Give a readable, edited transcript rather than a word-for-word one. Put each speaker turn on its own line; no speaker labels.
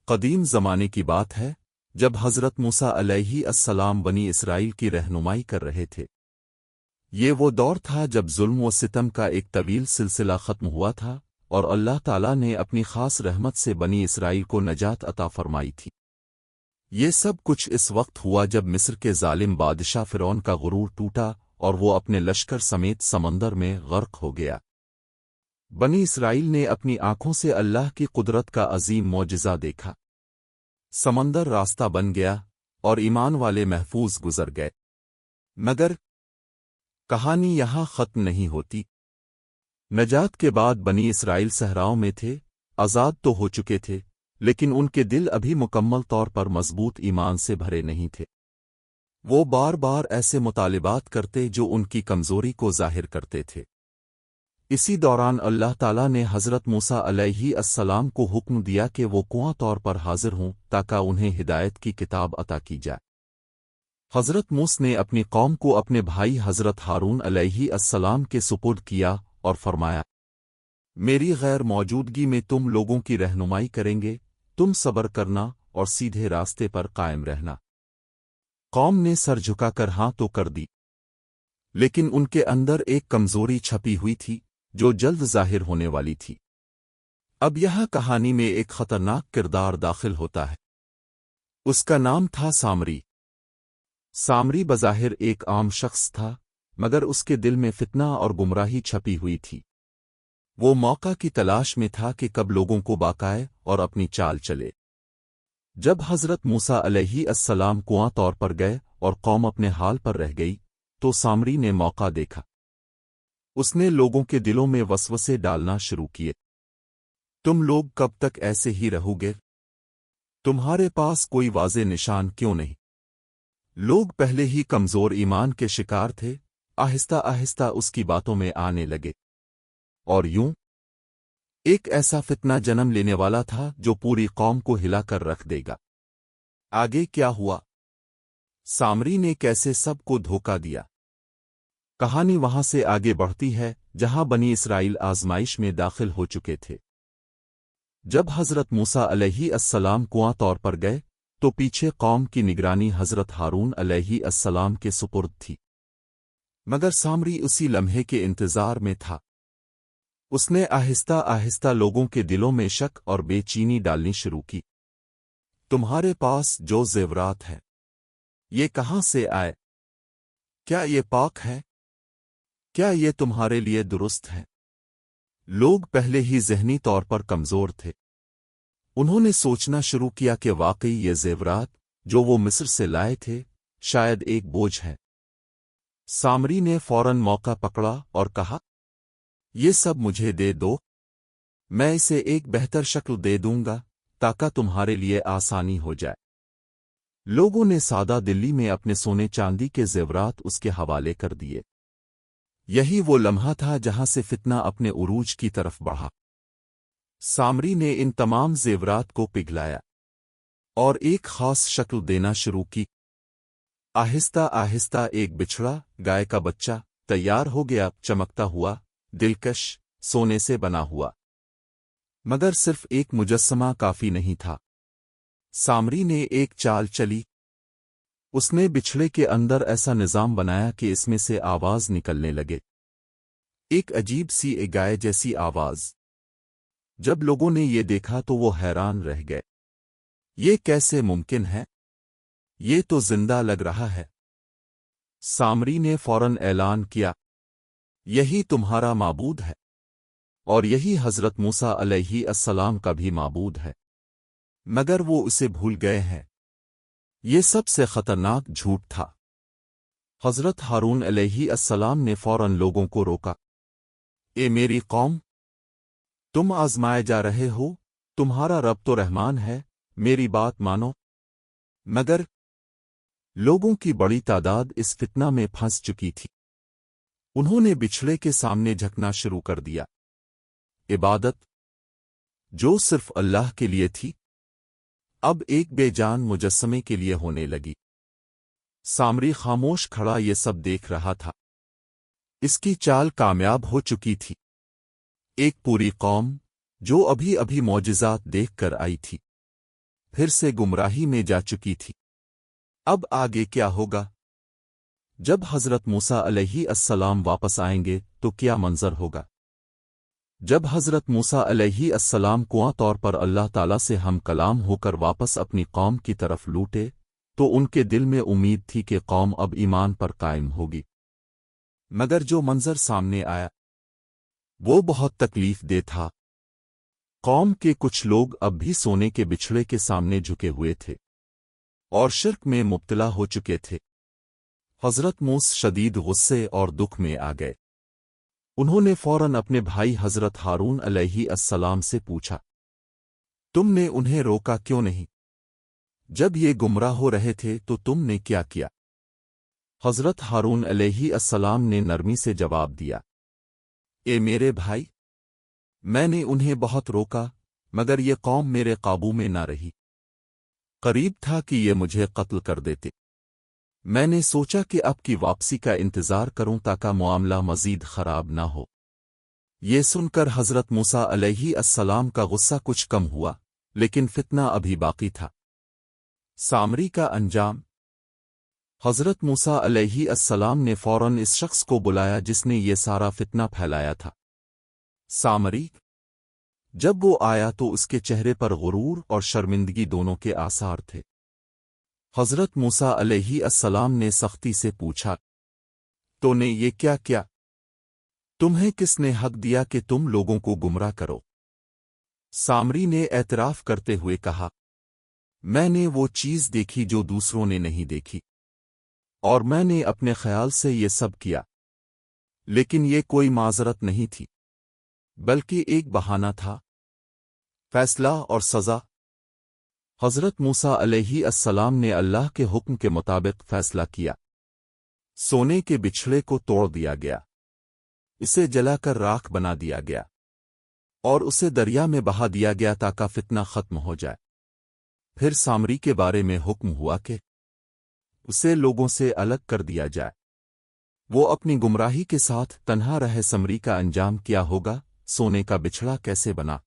قدیم زمانے کی بات ہے جب حضرت موسیٰ علیہ السلام بنی اسرائیل کی رہنمائی کر رہے تھے۔ یہ وہ دور تھا جب ظلم و ستم کا ایک طویل سلسلہ ختم ہوا تھا اور اللہ تعالیٰ نے اپنی خاص رحمت سے بنی اسرائیل کو نجات عطا فرمائی تھی۔ یہ سب کچھ اس وقت ہوا جب مصر کے ظالم بادشاہ فرعون کا غرور ٹوٹا اور وہ اپنے لشکر سمیت سمندر میں غرق ہو گیا۔ بنی اسرائیل نے اپنی آنکھوں سے اللہ کی قدرت کا عظیم معجزہ دیکھا۔ سمندر راستہ بن گیا اور ایمان والے محفوظ گزر گئے۔ مگر کہانی یہاں ختم نہیں ہوتی۔ نجات کے بعد بنی اسرائیل صحراؤں میں تھے، آزاد تو ہو چکے تھے، لیکن ان کے دل ابھی مکمل طور پر مضبوط ایمان سے بھرے نہیں تھے۔ وہ بار بار ایسے مطالبات کرتے جو ان کی کمزوری کو ظاہر کرتے تھے۔ اسی دوران اللہ تعالیٰ نے حضرت موسیٰ علیہ السلام کو حکم دیا کہ وہ کنواں طور پر حاضر ہوں تاکہ انہیں ہدایت کی کتاب عطا کی جائے۔ حضرت موسیٰ نے اپنی قوم کو اپنے بھائی حضرت ہارون علیہ السلام کے سپرد کیا اور فرمایا، میری غیر موجودگی میں تم لوگوں کی رہنمائی کریں گے، تم صبر کرنا اور سیدھے راستے پر قائم رہنا۔ قوم نے سر جھکا کر ہاں تو کر دی، لیکن ان کے اندر ایک کمزوری چھپی ہوئی تھی جو جلد ظاہر ہونے والی تھی۔ اب یہاں کہانی میں ایک خطرناک کردار داخل ہوتا ہے۔ اس کا نام تھا سامری۔ سامری بظاہر ایک عام شخص تھا، مگر اس کے دل میں فتنہ اور گمراہی چھپی ہوئی تھی۔ وہ موقع کی تلاش میں تھا کہ کب لوگوں کو بہکائے اور اپنی چال چلے۔ جب حضرت موسیٰ علیہ السلام کنواں طور پر گئے اور قوم اپنے حال پر رہ گئی تو سامری نے موقع دیکھا۔ اس نے لوگوں کے دلوں میں وسوسے ڈالنا شروع کیے۔ تم لوگ کب تک ایسے ہی رہو گے؟ تمہارے پاس کوئی واضح نشان کیوں نہیں؟ لوگ پہلے ہی کمزور ایمان کے شکار تھے، آہستہ آہستہ اس کی باتوں میں آنے لگے، اور یوں ایک ایسا فتنہ جنم لینے والا تھا جو پوری قوم کو ہلا کر رکھ دے گا۔ آگے کیا ہوا؟ سامری نے کیسے سب کو دھوکہ دیا؟ کہانی وہاں سے آگے بڑھتی ہے جہاں بنی اسرائیل آزمائش میں داخل ہو چکے تھے۔ جب حضرت موسیٰ علیہ السلام کنواں طور پر گئے تو پیچھے قوم کی نگرانی حضرت ہارون علیہ السلام کے سپرد تھی، مگر سامری اسی لمحے کے انتظار میں تھا۔ اس نے آہستہ آہستہ لوگوں کے دلوں میں شک اور بے چینی ڈالنی شروع کی۔ تمہارے پاس جو زیورات ہیں، یہ کہاں سے آئے؟ کیا یہ پاک ہے؟ کیا یہ تمہارے لیے درست ہے؟ لوگ پہلے ہی ذہنی طور پر کمزور تھے۔ انہوں نے سوچنا شروع کیا کہ واقعی یہ زیورات جو وہ مصر سے لائے تھے شاید ایک بوجھ ہے۔ سامری نے فوراً موقع پکڑا اور کہا، یہ سب مجھے دے دو، میں اسے ایک بہتر شکل دے دوں گا تاکہ تمہارے لیے آسانی ہو جائے۔ لوگوں نے سادہ دلی میں اپنے سونے چاندی کے زیورات اس کے حوالے کر دیے۔ یہی وہ لمحہ تھا جہاں سے فتنہ اپنے عروج کی طرف بڑھا۔ سامری نے ان تمام زیورات کو پگھلایا اور ایک خاص شکل دینا شروع کی۔ آہستہ آہستہ ایک بچھڑا گائے کا بچہ تیار ہو گیا، چمکتا ہوا، دلکش، سونے سے بنا ہوا۔ مگر صرف ایک مجسمہ کافی نہیں تھا۔ سامری نے ایک چال چلی۔ اس نے بچھڑے کے اندر ایسا نظام بنایا کہ اس میں سے آواز نکلنے لگے، ایک عجیب سی گائے جیسی آواز۔ جب لوگوں نے یہ دیکھا تو وہ حیران رہ گئے۔ یہ کیسے ممکن ہے؟ یہ تو زندہ لگ رہا ہے۔ سامری نے فوراً اعلان کیا، یہی تمہارا معبود ہے، اور یہی حضرت موسیٰ علیہ السلام کا بھی معبود ہے، مگر وہ اسے بھول گئے ہیں۔ یہ سب سے خطرناک جھوٹ تھا۔ حضرت ہارون علیہ السلام نے فوراً لوگوں کو روکا، اے میری قوم، تم آزمائے جا رہے ہو، تمہارا رب تو رحمان ہے، میری بات مانو۔ مگر لوگوں کی بڑی تعداد اس فتنہ میں پھنس چکی تھی۔ انہوں نے بچھڑے کے سامنے جھکنا شروع کر دیا۔ عبادت جو صرف اللہ کے لیے تھی اب ایک بے جان مجسمے کے لیے ہونے لگی۔ سامری خاموش کھڑا یہ سب دیکھ رہا تھا۔ اس کی چال کامیاب ہو چکی تھی۔ ایک پوری قوم جو ابھی ابھی معجزات دیکھ کر آئی تھی، پھر سے گمراہی میں جا چکی تھی۔ اب آگے کیا ہوگا؟ جب حضرت موسیٰ علیہ السلام واپس آئیں گے تو کیا منظر ہوگا؟ جب حضرت موسیٰ علیہ السلام کنواں طور پر اللہ تعالیٰ سے ہم کلام ہو کر واپس اپنی قوم کی طرف لوٹے تو ان کے دل میں امید تھی کہ قوم اب ایمان پر قائم ہوگی، مگر جو منظر سامنے آیا وہ بہت تکلیف دہ تھا۔ قوم کے کچھ لوگ اب بھی سونے کے بچھڑے کے سامنے جھکے ہوئے تھے اور شرک میں مبتلا ہو چکے تھے۔ حضرت موسیٰ شدید غصے اور دکھ میں آ گئے۔ انہوں نے فوراً اپنے بھائی حضرت ہارون علیہ السلام سے پوچھا، تم نے انہیں روکا کیوں نہیں؟ جب یہ گمراہ ہو رہے تھے تو تم نے کیا کیا؟ حضرت ہارون علیہ السلام نے نرمی سے جواب دیا، اے میرے بھائی، میں نے انہیں بہت روکا مگر یہ قوم میرے قابو میں نہ رہی۔ قریب تھا کہ یہ مجھے قتل کر دیتے۔ میں نے سوچا کہ اب کی واپسی کا انتظار کروں تاکہ معاملہ مزید خراب نہ ہو۔ یہ سن کر حضرت موسیٰ علیہ السلام کا غصہ کچھ کم ہوا، لیکن فتنہ ابھی باقی تھا۔ سامری کا انجام۔ حضرت موسیٰ علیہ السلام نے فوراً اس شخص کو بلایا جس نے یہ سارا فتنہ پھیلایا تھا۔ سامری جب وہ آیا تو اس کے چہرے پر غرور اور شرمندگی دونوں کے آثار تھے۔ حضرت موسیٰ علیہ السلام نے سختی سے پوچھا، تو نے یہ کیا کیا؟ تمہیں کس نے حق دیا کہ تم لوگوں کو گمراہ کرو؟ سامری نے اعتراف کرتے ہوئے کہا، میں نے وہ چیز دیکھی جو دوسروں نے نہیں دیکھی، اور میں نے اپنے خیال سے یہ سب کیا، لیکن یہ کوئی معذرت نہیں تھی بلکہ ایک بہانہ تھا۔ فیصلہ اور سزا۔ حضرت موسیٰ علیہ السلام نے اللہ کے حکم کے مطابق فیصلہ کیا۔ سونے کے بچھڑے کو توڑ دیا گیا، اسے جلا کر راکھ بنا دیا گیا اور اسے دریا میں بہا دیا گیا تاکہ فتنہ ختم ہو جائے۔ پھر سامری کے بارے میں حکم ہوا کہ اسے لوگوں سے الگ کر دیا جائے۔ وہ اپنی گمراہی کے ساتھ تنہا رہے۔ سامری کا انجام کیا ہوگا؟ سونے کا بچھڑا کیسے بنا؟